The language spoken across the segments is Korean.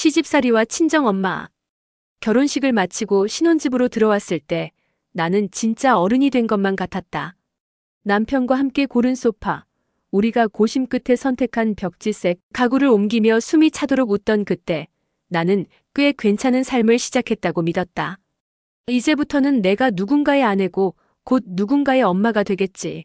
시집살이와 친정엄마. 결혼식을 마치고 신혼집으로 들어왔을 때 나는 진짜 어른이 된 것만 같았다. 남편과 함께 고른 소파, 우리가 고심 끝에 선택한 벽지색 가구를 옮기며 숨이 차도록 웃던 그때 나는 꽤 괜찮은 삶을 시작했다고 믿었다. 이제부터는 내가 누군가의 아내고 곧 누군가의 엄마가 되겠지.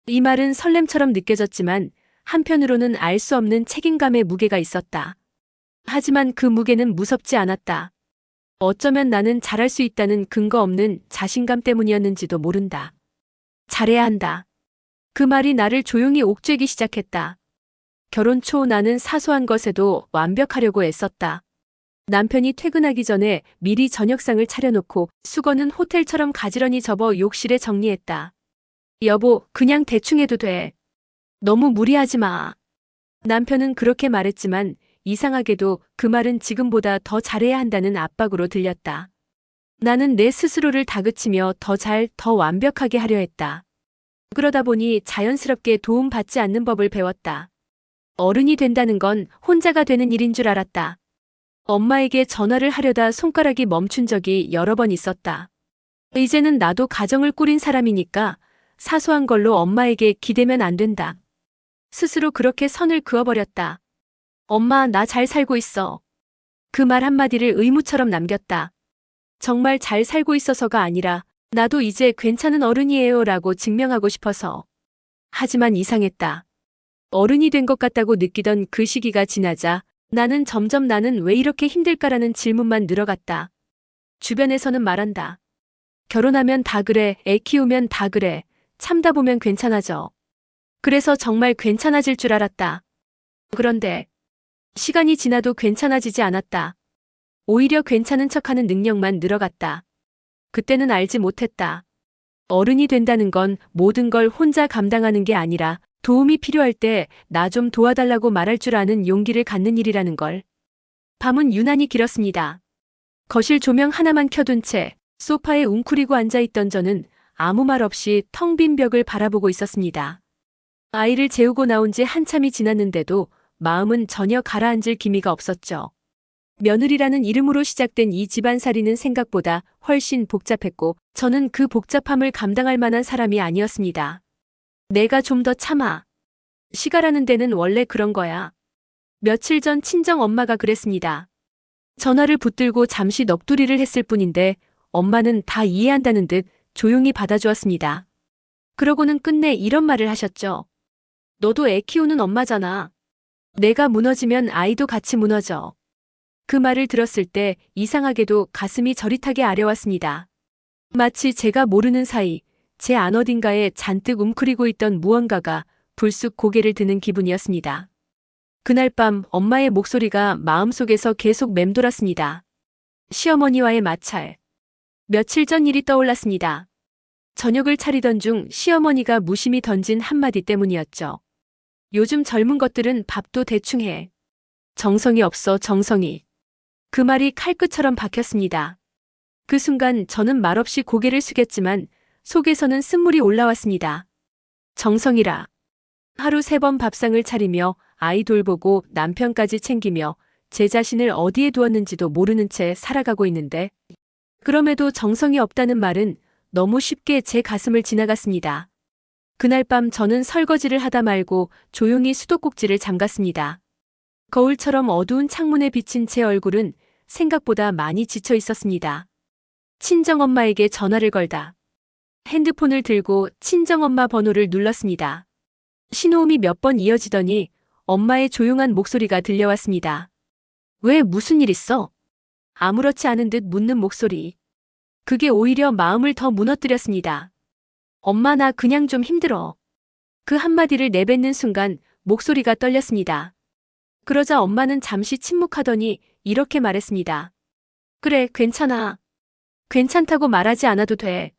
이 말은 설렘처럼 느껴졌지만 한편으로는 알 수 없는 책임감의 무게가 있었다. 하지만 그 무게는 무섭지 않았다. 어쩌면 나는 잘할 수 있다는 근거 없는 자신감 때문이었는지도 모른다. 잘해야 한다. 그 말이 나를 조용히 옥죄기 시작했다. 결혼 초 나는 사소한 것에도 완벽하려고 애썼다. 남편이 퇴근하기 전에 미리 저녁상을 차려놓고 수건은 호텔처럼 가지런히 접어 욕실에 정리했다. 여보, 그냥 대충 해도 돼. 너무 무리하지 마. 남편은 그렇게 말했지만 이상하게도 그 말은 지금보다 더 잘해야 한다는 압박으로 들렸다. 나는 내 스스로를 다그치며 더 완벽하게 하려 했다. 그러다 보니 자연스럽게 도움받지 않는 법을 배웠다. 어른이 된다는 건 혼자가 되는 일인 줄 알았다. 엄마에게 전화를 하려다 손가락이 멈춘 적이 여러 번 있었다. 이제는 나도 가정을 꾸린 사람이니까 사소한 걸로 엄마에게 기대면 안 된다. 스스로 그렇게 선을 그어버렸다. 엄마, 나 잘 살고 있어. 그 말 한마디를 의무처럼 남겼다. 정말 잘 살고 있어서가 아니라 나도 이제 괜찮은 어른이에요 라고 증명하고 싶어서. 하지만 이상했다. 어른이 된 것 같다고 느끼던 그 시기가 지나자 나는 점점 나는 왜 이렇게 힘들까라는 질문만 늘어갔다. 주변에서는 말한다. 결혼하면 다 그래, 애 키우면 다 그래, 참다 보면 괜찮아져. 그래서 정말 괜찮아질 줄 알았다. 그런데 시간이 지나도 괜찮아지지 않았다. 오히려 괜찮은 척하는 능력만 늘어갔다. 그때는 알지 못했다. 어른이 된다는 건 모든 걸 혼자 감당하는 게 아니라 도움이 필요할 때 나 좀 도와달라고 말할 줄 아는 용기를 갖는 일이라는 걸. 밤은 유난히 길었습니다. 거실 조명 하나만 켜둔 채 소파에 웅크리고 앉아있던 저는 아무 말 없이 텅 빈 벽을 바라보고 있었습니다. 아이를 재우고 나온 지 한참이 지났는데도 마음은 전혀 가라앉을 기미가 없었죠. 며느리라는 이름으로 시작된 이 집안살이는 생각보다 훨씬 복잡했고 저는 그 복잡함을 감당할 만한 사람이 아니었습니다. 내가 좀 더 참아. 시가라는 데는 원래 그런 거야. 며칠 전 친정 엄마가 그랬습니다. 전화를 붙들고 잠시 넋두리를 했을 뿐인데 엄마는 다 이해한다는 듯 조용히 받아주었습니다. 그러고는 끝내 이런 말을 하셨죠. 너도 애 키우는 엄마잖아. 내가 무너지면 아이도 같이 무너져. 그 말을 들었을 때 이상하게도 가슴이 저릿하게 아려왔습니다. 마치 제가 모르는 사이 제 안 어딘가에 잔뜩 웅크리고 있던 무언가가 불쑥 고개를 드는 기분이었습니다. 그날 밤 엄마의 목소리가 마음속에서 계속 맴돌았습니다. 시어머니와의 마찰. 며칠 전 일이 떠올랐습니다. 저녁을 차리던 중 시어머니가 무심히 던진 한마디 때문이었죠. 요즘 젊은 것들은 밥도 대충 해. 정성이 없어, 정성이. 그 말이 칼끝처럼 박혔습니다. 그 순간 저는 말없이 고개를 숙였지만 속에서는 쓴물이 올라왔습니다. 정성이라. 하루 3번 밥상을 차리며 아이 돌보고 남편까지 챙기며 제 자신을 어디에 두었는지도 모르는 채 살아가고 있는데 그럼에도 정성이 없다는 말은 너무 쉽게 제 가슴을 지나갔습니다. 그날 밤 저는 설거지를 하다 말고 조용히 수도꼭지를 잠갔습니다. 거울처럼 어두운 창문에 비친 제 얼굴은 생각보다 많이 지쳐 있었습니다. 친정엄마에게 전화를 걸다. 핸드폰을 들고 친정엄마 번호를 눌렀습니다. 신호음이 몇 번 이어지더니 엄마의 조용한 목소리가 들려왔습니다. 왜, 무슨 일 있어? 아무렇지 않은 듯 묻는 목소리. 그게 오히려 마음을 더 무너뜨렸습니다. 엄마, 나 그냥 좀 힘들어. 그 한마디를 내뱉는 순간 목소리가 떨렸습니다. 그러자 엄마는 잠시 침묵하더니 이렇게 말했습니다. 그래, 괜찮아. 괜찮다고 말하지 않아도 돼.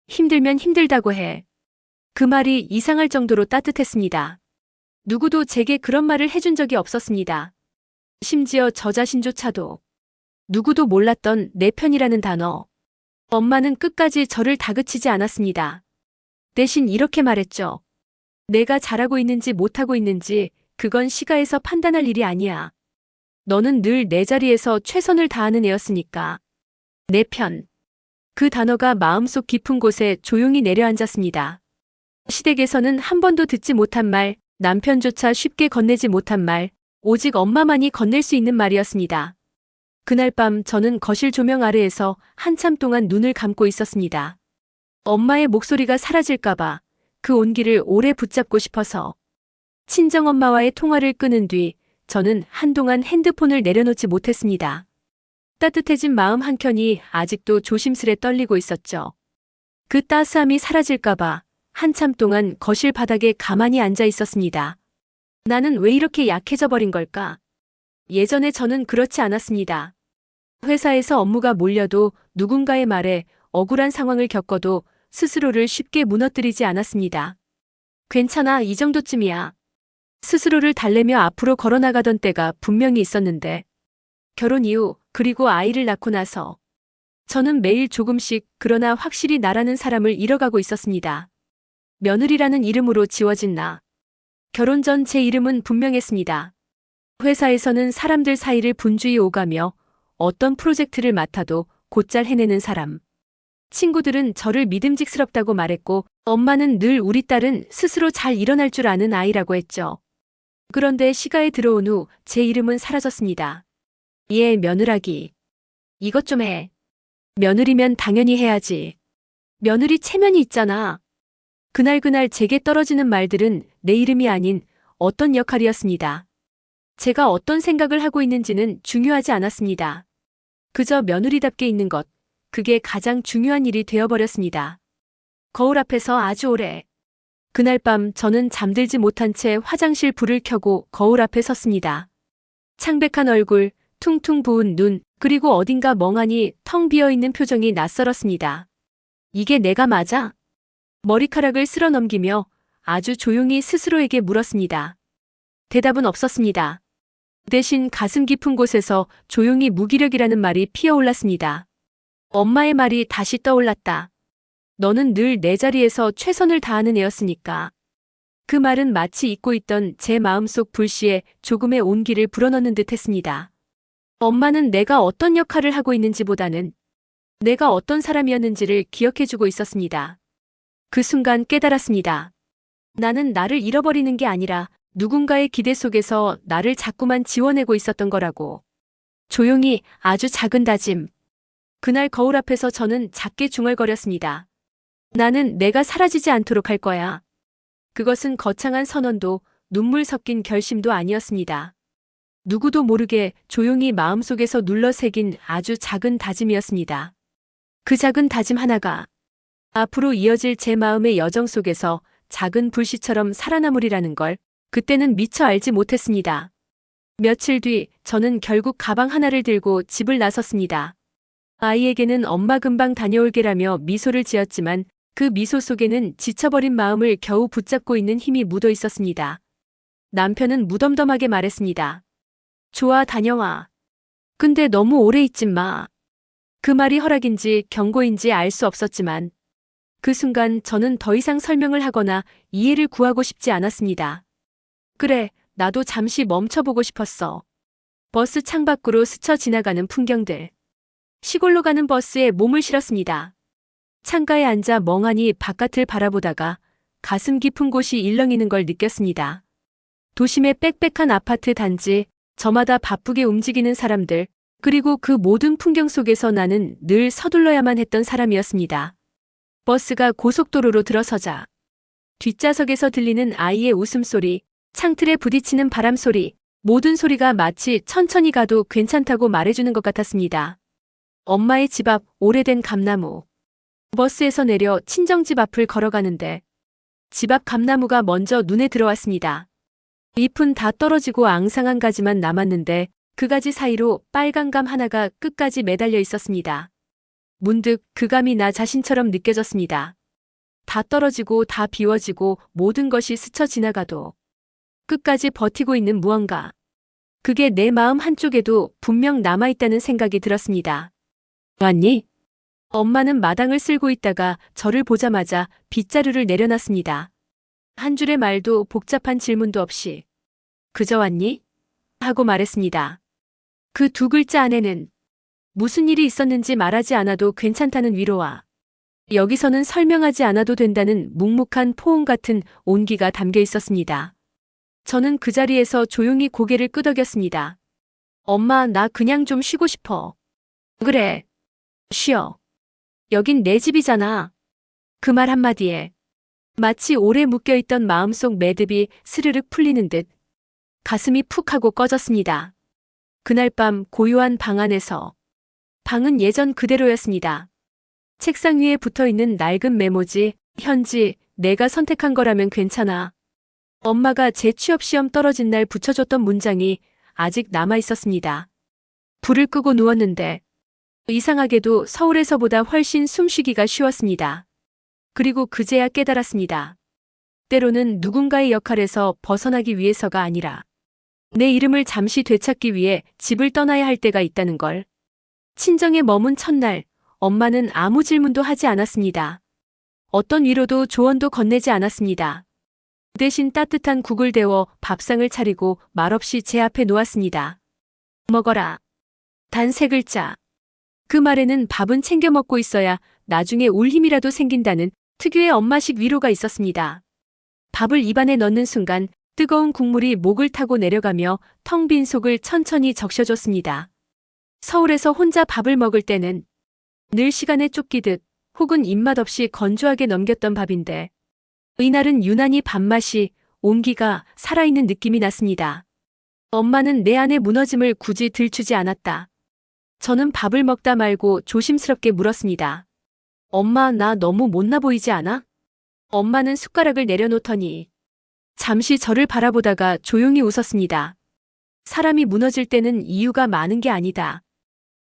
힘들면 힘들다고 해. 그 말이 이상할 정도로 따뜻했습니다. 누구도 제게 그런 말을 해준 적이 없었습니다. 심지어 저 자신조차도. 누구도 몰랐던 내 편이라는 단어. 엄마는 끝까지 저를 다그치지 않았습니다. 대신 이렇게 말했죠. 내가 잘하고 있는지 못하고 있는지 그건 시가에서 판단할 일이 아니야. 너는 늘 내 자리에서 최선을 다하는 애였으니까. 내 편. 그 단어가 마음속 깊은 곳에 조용히 내려앉았습니다. 시댁에서는 한 번도 듣지 못한 말, 남편조차 쉽게 건네지 못한 말, 오직 엄마만이 건넬 수 있는 말이었습니다. 그날 밤 저는 거실 조명 아래에서 한참 동안 눈을 감고 있었습니다. 엄마의 목소리가 사라질까봐 그 온기를 오래 붙잡고 싶어서. 친정엄마와의 통화를 끊은 뒤 저는 한동안 핸드폰을 내려놓지 못했습니다. 따뜻해진 마음 한켠이 아직도 조심스레 떨리고 있었죠. 그 따스함이 사라질까봐 한참 동안 거실 바닥에 가만히 앉아 있었습니다. 나는 왜 이렇게 약해져 버린 걸까? 예전에 저는 그렇지 않았습니다. 회사에서 업무가 몰려도 누군가의 말에 억울한 상황을 겪어도 스스로를 쉽게 무너뜨리지 않았습니다. 괜찮아, 이 정도쯤이야. 스스로를 달래며 앞으로 걸어나가던 때가 분명히 있었는데, 결혼 이후 그리고 아이를 낳고 나서 저는 매일 조금씩 그러나 확실히 나라는 사람을 잃어가고 있었습니다. 며느리라는 이름으로 지워진 나. 결혼 전 제 이름은 분명했습니다. 회사에서는 사람들 사이를 분주히 오가며 어떤 프로젝트를 맡아도 곧잘 해내는 사람. 친구들은 저를 믿음직스럽다고 말했고 엄마는 늘 우리 딸은 스스로 잘 일어날 줄 아는 아이라고 했죠. 그런데 시가에 들어온 후 제 이름은 사라졌습니다. 얘 며느라기. 이것 좀 해. 며느리면 당연히 해야지. 며느리 체면이 있잖아. 그날 제게 떨어지는 말들은 내 이름이 아닌 어떤 역할이었습니다. 제가 어떤 생각을 하고 있는지는 중요하지 않았습니다. 그저 며느리답게 있는 것, 그게 가장 중요한 일이 되어버렸습니다. 거울 앞에서 아주 오래. 그날 밤 저는 잠들지 못한 채 화장실 불을 켜고 거울 앞에 섰습니다. 창백한 얼굴, 퉁퉁 부은 눈, 그리고 어딘가 멍하니 텅 비어있는 표정이 낯설었습니다. 이게 내가 맞아? 머리카락을 쓸어 넘기며 아주 조용히 스스로에게 물었습니다. 대답은 없었습니다. 대신 가슴 깊은 곳에서 조용히 무기력이라는 말이 피어올랐습니다. 엄마의 말이 다시 떠올랐다. 너는 늘 내 자리에서 최선을 다하는 애였으니까. 그 말은 마치 잊고 있던 제 마음속 불씨에 조금의 온기를 불어넣는 듯 했습니다. 엄마는 내가 어떤 역할을 하고 있는지보다는 내가 어떤 사람이었는지를 기억해주고 있었습니다. 그 순간 깨달았습니다. 나는 나를 잃어버리는 게 아니라 누군가의 기대 속에서 나를 자꾸만 지워내고 있었던 거라고. 조용히 아주 작은 다짐. 그날 거울 앞에서 저는 작게 중얼거렸습니다. 나는 내가 사라지지 않도록 할 거야. 그것은 거창한 선언도 눈물 섞인 결심도 아니었습니다. 누구도 모르게 조용히 마음속에서 눌러 새긴 아주 작은 다짐이었습니다. 그 작은 다짐 하나가 앞으로 이어질 제 마음의 여정 속에서 작은 불씨처럼 살아남으리라는 걸 그때는 미처 알지 못했습니다. 며칠 뒤 저는 결국 가방 하나를 들고 집을 나섰습니다. 아이에게는 엄마 금방 다녀올게라며 미소를 지었지만 그 미소 속에는 지쳐버린 마음을 겨우 붙잡고 있는 힘이 묻어 있었습니다. 남편은 무덤덤하게 말했습니다. 좋아, 다녀와. 근데 너무 오래 있지 마. 그 말이 허락인지 경고인지 알 수 없었지만 그 순간 저는 더 이상 설명을 하거나 이해를 구하고 싶지 않았습니다. 그래, 나도 잠시 멈춰보고 싶었어. 버스 창밖으로 스쳐 지나가는 풍경들. 시골로 가는 버스에 몸을 실었습니다. 창가에 앉아 멍하니 바깥을 바라보다가 가슴 깊은 곳이 일렁이는 걸 느꼈습니다. 도심의 빽빽한 아파트 단지, 저마다 바쁘게 움직이는 사람들, 그리고 그 모든 풍경 속에서 나는 늘 서둘러야만 했던 사람이었습니다. 버스가 고속도로로 들어서자 뒷좌석에서 들리는 아이의 웃음소리, 창틀에 부딪히는 바람소리, 모든 소리가 마치 천천히 가도 괜찮다고 말해주는 것 같았습니다. 엄마의 집 앞 오래된 감나무. 버스에서 내려 친정집 앞을 걸어가는데 집 앞 감나무가 먼저 눈에 들어왔습니다. 잎은 다 떨어지고 앙상한 가지만 남았는데 그 가지 사이로 빨간 감 하나가 끝까지 매달려 있었습니다. 문득 그 감이 나 자신처럼 느껴졌습니다. 다 떨어지고 다 비워지고 모든 것이 스쳐 지나가도 끝까지 버티고 있는 무언가. 그게 내 마음 한쪽에도 분명 남아있다는 생각이 들었습니다. 왔니? 엄마는 마당을 쓸고 있다가 저를 보자마자 빗자루를 내려놨습니다. 한 줄의 말도 복잡한 질문도 없이 그저 왔니? 하고 말했습니다. 그 두 글자 안에는 무슨 일이 있었는지 말하지 않아도 괜찮다는 위로와 여기서는 설명하지 않아도 된다는 묵묵한 포옹 같은 온기가 담겨 있었습니다. 저는 그 자리에서 조용히 고개를 끄덕였습니다. 엄마, 나 그냥 좀 쉬고 싶어. 그래. 쉬어. 여긴 내 집이잖아. 그 말 한마디에 마치 오래 묶여있던 마음속 매듭이 스르륵 풀리는 듯 가슴이 푹 하고 꺼졌습니다. 그날 밤 고요한 방 안에서 방은 예전 그대로였습니다. 책상 위에 붙어있는 낡은 메모지, 현지, 내가 선택한 거라면 괜찮아. 엄마가 제 취업시험 떨어진 날 붙여줬던 문장이 아직 남아있었습니다. 불을 끄고 누웠는데 이상하게도 서울에서보다 훨씬 숨쉬기가 쉬웠습니다. 그리고 그제야 깨달았습니다. 때로는 누군가의 역할에서 벗어나기 위해서가 아니라 내 이름을 잠시 되찾기 위해 집을 떠나야 할 때가 있다는 걸. 친정에 머문 첫날, 엄마는 아무 질문도 하지 않았습니다. 어떤 위로도 조언도 건네지 않았습니다. 대신 따뜻한 국을 데워 밥상을 차리고 말없이 제 앞에 놓았습니다. 먹어라. 단 3글자. 그 말에는 밥은 챙겨 먹고 있어야 나중에 울 힘이라도 생긴다는 특유의 엄마식 위로가 있었습니다. 밥을 입안에 넣는 순간 뜨거운 국물이 목을 타고 내려가며 텅 빈 속을 천천히 적셔줬습니다. 서울에서 혼자 밥을 먹을 때는 늘 시간에 쫓기듯 혹은 입맛 없이 건조하게 넘겼던 밥인데 이날은 유난히 밥맛이, 온기가 살아있는 느낌이 났습니다. 엄마는 내 안의 무너짐을 굳이 들추지 않았다. 저는 밥을 먹다 말고 조심스럽게 물었습니다. 엄마, 나 너무 못나 보이지 않아? 엄마는 숟가락을 내려놓더니 잠시 저를 바라보다가 조용히 웃었습니다. 사람이 무너질 때는 이유가 많은 게 아니다.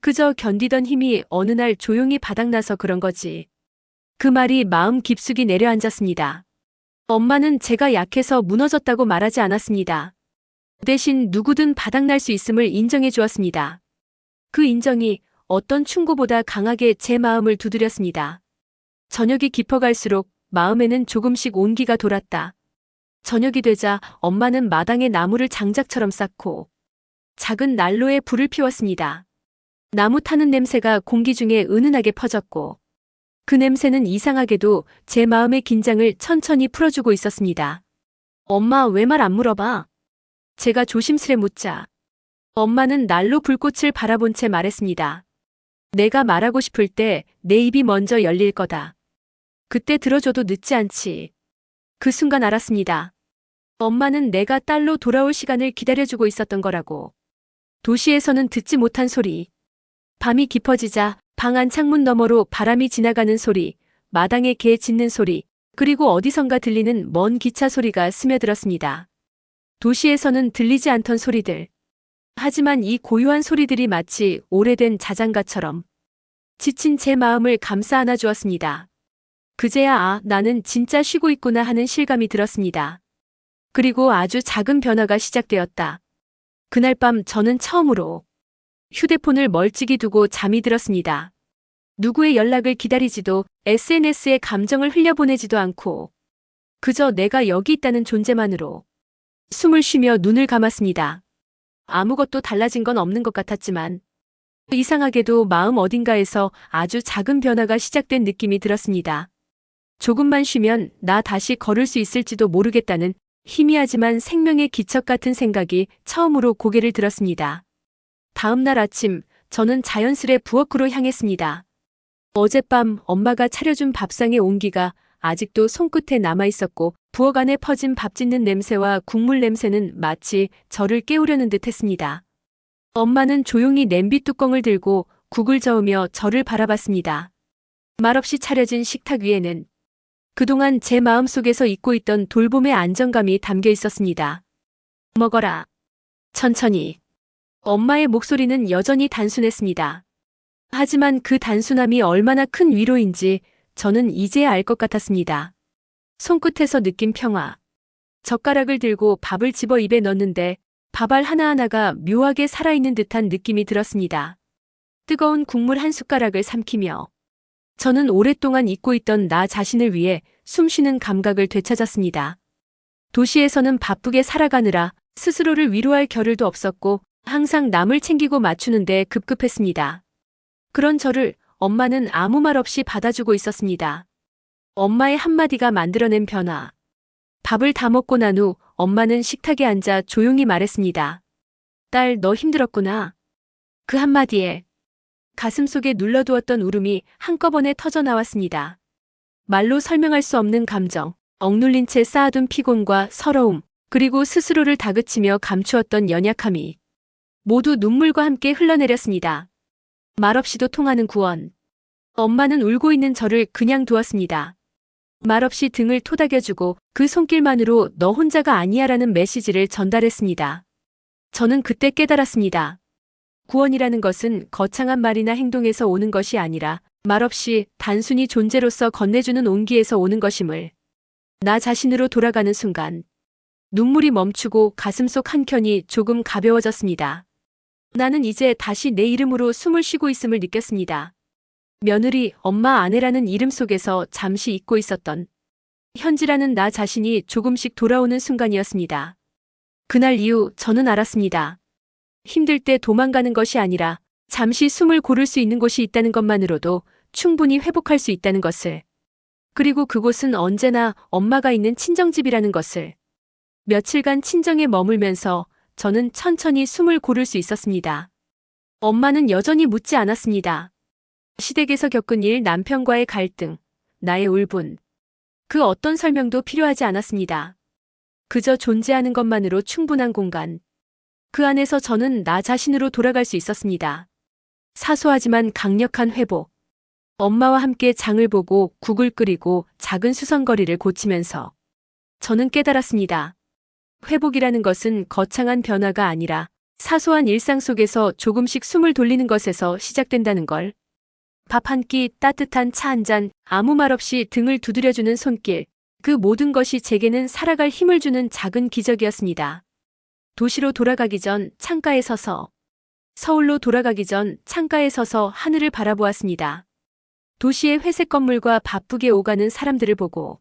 그저 견디던 힘이 어느 날 조용히 바닥나서 그런 거지. 그 말이 마음 깊숙이 내려앉았습니다. 엄마는 제가 약해서 무너졌다고 말하지 않았습니다. 대신 누구든 바닥날 수 있음을 인정해 주었습니다. 그 인정이 어떤 충고보다 강하게 제 마음을 두드렸습니다. 저녁이 깊어갈수록 마음에는 조금씩 온기가 돌았다. 저녁이 되자 엄마는 마당에 나무를 장작처럼 쌓고 작은 난로에 불을 피웠습니다. 나무 타는 냄새가 공기 중에 은은하게 퍼졌고 그 냄새는 이상하게도 제 마음의 긴장을 천천히 풀어주고 있었습니다. 엄마, 왜 말 안 물어봐? 제가 조심스레 묻자 엄마는 난로 불꽃을 바라본 채 말했습니다. 내가 말하고 싶을 때 내 입이 먼저 열릴 거다. 그때 들어줘도 늦지 않지. 그 순간 알았습니다. 엄마는 내가 딸로 돌아올 시간을 기다려주고 있었던 거라고. 도시에서는 듣지 못한 소리. 밤이 깊어지자 방 안 창문 너머로 바람이 지나가는 소리, 마당에 개 짖는 소리, 그리고 어디선가 들리는 먼 기차 소리가 스며들었습니다. 도시에서는 들리지 않던 소리들. 하지만 이 고요한 소리들이 마치 오래된 자장가처럼 지친 제 마음을 감싸 안아 주었습니다. 그제야 나는 진짜 쉬고 있구나 하는 실감이 들었습니다. 그리고 아주 작은 변화가 시작되었다. 그날 밤 저는 처음으로 휴대폰을 멀찍이 두고 잠이 들었습니다. 누구의 연락을 기다리지도 SNS에 감정을 흘려보내지도 않고 그저 내가 여기 있다는 존재만으로 숨을 쉬며 눈을 감았습니다. 아무것도 달라진 건 없는 것 같았지만 이상하게도 마음 어딘가에서 아주 작은 변화가 시작된 느낌이 들었습니다. 조금만 쉬면 나 다시 걸을 수 있을지도 모르겠다는 희미하지만 생명의 기척 같은 생각이 처음으로 고개를 들었습니다. 다음 날 아침 저는 자연스레 부엌으로 향했습니다. 어젯밤 엄마가 차려준 밥상의 온기가 아직도 손끝에 남아있었고 부엌 안에 퍼진 밥 짓는 냄새와 국물 냄새는 마치 저를 깨우려는 듯 했습니다. 엄마는 조용히 냄비 뚜껑을 들고 국을 저으며 저를 바라봤습니다. 말없이 차려진 식탁 위에는 그동안 제 마음속에서 잊고 있던 돌봄의 안정감이 담겨 있었습니다. 먹어라. 천천히. 엄마의 목소리는 여전히 단순했습니다. 하지만 그 단순함이 얼마나 큰 위로인지 저는 이제야 알 것 같았습니다. 손끝에서 느낀 평화. 젓가락을 들고 밥을 집어 입에 넣는데 밥알 하나하나가 묘하게 살아있는 듯한 느낌이 들었습니다. 뜨거운 국물 한 숟가락을 삼키며 저는 오랫동안 잊고 있던 나 자신을 위해 숨쉬는 감각을 되찾았습니다. 도시에서는 바쁘게 살아가느라 스스로를 위로할 겨를도 없었고 항상 남을 챙기고 맞추는데 급급했습니다. 그런 저를 엄마는 아무 말 없이 받아주고 있었습니다. 엄마의 한마디가 만들어낸 변화. 밥을 다 먹고 난 후 엄마는 식탁에 앉아 조용히 말했습니다. 딸, 너 힘들었구나. 그 한마디에 가슴속에 눌러두었던 울음이 한꺼번에 터져 나왔습니다. 말로 설명할 수 없는 감정, 억눌린 채 쌓아둔 피곤과 서러움, 그리고 스스로를 다그치며 감추었던 연약함이 모두 눈물과 함께 흘러내렸습니다. 말없이도 통하는 구원. 엄마는 울고 있는 저를 그냥 두었습니다. 말없이 등을 토닥여주고 그 손길만으로 너 혼자가 아니야라는 메시지를 전달했습니다. 저는 그때 깨달았습니다. 구원이라는 것은 거창한 말이나 행동에서 오는 것이 아니라 말없이 단순히 존재로서 건네주는 온기에서 오는 것임을. 나 자신으로 돌아가는 순간 눈물이 멈추고 가슴속 한켠이 조금 가벼워졌습니다. 나는 이제 다시 내 이름으로 숨을 쉬고 있음을 느꼈습니다. 며느리, 엄마, 아내라는 이름 속에서 잠시 잊고 있었던 현지라는 나 자신이 조금씩 돌아오는 순간이었습니다. 그날 이후 저는 알았습니다. 힘들 때 도망가는 것이 아니라 잠시 숨을 고를 수 있는 곳이 있다는 것만으로도 충분히 회복할 수 있다는 것을. 그리고 그곳은 언제나 엄마가 있는 친정집이라는 것을. 며칠간 친정에 머물면서 저는 천천히 숨을 고를 수 있었습니다. 엄마는 여전히 묻지 않았습니다. 시댁에서 겪은 일, 남편과의 갈등, 나의 울분. 그 어떤 설명도 필요하지 않았습니다. 그저 존재하는 것만으로 충분한 공간. 그 안에서 저는 나 자신으로 돌아갈 수 있었습니다. 사소하지만 강력한 회복. 엄마와 함께 장을 보고 국을 끓이고 작은 수선거리를 고치면서 저는 깨달았습니다. 회복이라는 것은 거창한 변화가 아니라 사소한 일상 속에서 조금씩 숨을 돌리는 것에서 시작된다는 걸. 밥 한 끼, 따뜻한 차 한 잔, 아무 말 없이 등을 두드려주는 손길. 그 모든 것이 제게는 살아갈 힘을 주는 작은 기적이었습니다. 도시로 돌아가기 전 창가에 서서, 서울로 돌아가기 전 창가에 서서 하늘을 바라보았습니다. 도시의 회색 건물과 바쁘게 오가는 사람들을 보고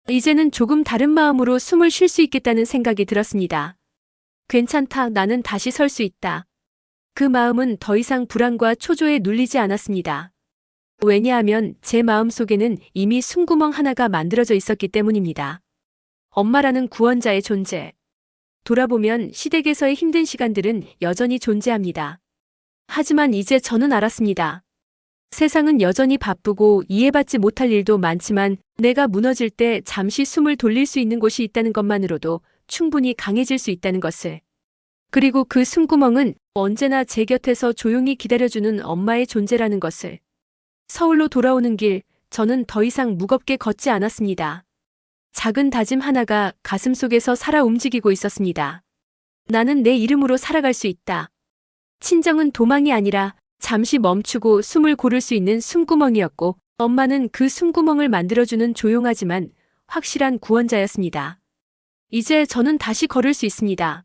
이제는 조금 다른 마음으로 숨을 쉴 수 있겠다는 생각이 들었습니다. 괜찮다, 나는 다시 설 수 있다. 그 마음은 더 이상 불안과 초조에 눌리지 않았습니다. 왜냐하면 제 마음 속에는 이미 숨구멍 하나가 만들어져 있었기 때문입니다. 엄마라는 구원자의 존재. 돌아보면 시댁에서의 힘든 시간들은 여전히 존재합니다. 하지만 이제 저는 알았습니다. 세상은 여전히 바쁘고 이해받지 못할 일도 많지만 내가 무너질 때 잠시 숨을 돌릴 수 있는 곳이 있다는 것만으로도 충분히 강해질 수 있다는 것을. 그리고 그 숨구멍은 언제나 제 곁에서 조용히 기다려주는 엄마의 존재라는 것을. 서울로 돌아오는 길, 저는 더 이상 무겁게 걷지 않았습니다. 작은 다짐 하나가 가슴속에서 살아 움직이고 있었습니다. 나는 내 이름으로 살아갈 수 있다. 친정은 도망이 아니라 잠시 멈추고 숨을 고를 수 있는 숨구멍이었고, 엄마는 그 숨구멍을 만들어주는 조용하지만 확실한 구원자였습니다. 이제 저는 다시 걸을 수 있습니다.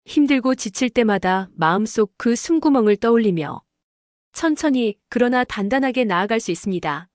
힘들고 지칠 때마다 마음속 그 숨구멍을 떠올리며 천천히 그러나 단단하게 나아갈 수 있습니다.